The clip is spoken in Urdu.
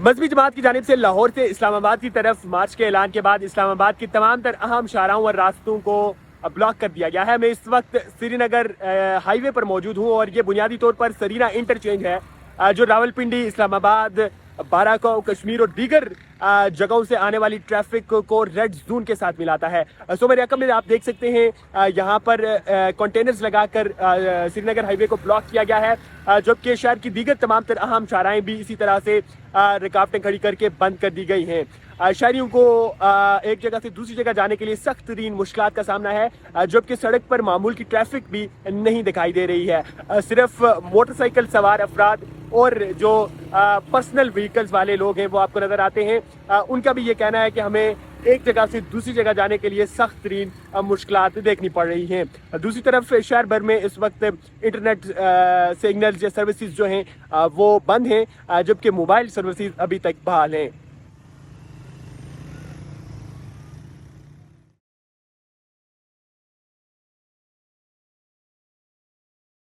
مذہبی جماعت کی جانب سے لاہور سے اسلام آباد کی طرف مارچ کے اعلان کے بعد اسلام آباد کی تمام تر اہم شاہراہوں اور راستوں کو بلاک کر دیا گیا ہے۔ میں اس وقت سری نگر ہائی وے پر موجود ہوں اور یہ بنیادی طور پر سرینا انٹرچینج ہے جو راولپنڈی، اسلام آباد، باراکو، کشمیر اور دیگر جگہوں سے آنے والی ٹریفک کو ریڈ زون کے ساتھ ملاتا ہے۔ سو میرے رقم میں آپ دیکھ سکتے ہیں یہاں پر کنٹینرز لگا کر سری نگر ہائی وے کو بلاک کیا گیا ہے، جبکہ شہر کی دیگر تمام تر اہم شاہراہیں بھی اسی طرح سے رکاوٹیں کھڑی کر کے بند کر دی گئی ہیں۔ شہریوں کو ایک جگہ سے دوسری جگہ جانے کے لیے سخت ترین مشکلات کا سامنا ہے، جبکہ سڑک پر معمول کی ٹریفک بھی نہیں دکھائی دے رہی ہے۔ صرف موٹر سائیکل سوار افراد اور جو پرسنل وہیکلز والے لوگ ہیں وہ آپ کو نظر آتے ہیں۔ ان کا بھی یہ کہنا ہے کہ ہمیں ایک جگہ سے دوسری جگہ جانے کے لیے سخت ترین مشکلات دیکھنی پڑ رہی ہیں۔ دوسری طرف شہر بھر میں اس وقت انٹرنیٹ سگنلز یا سروسز جو ہیں وہ بند ہیں، جبکہ موبائل سروسز ابھی تک بحال ہیں۔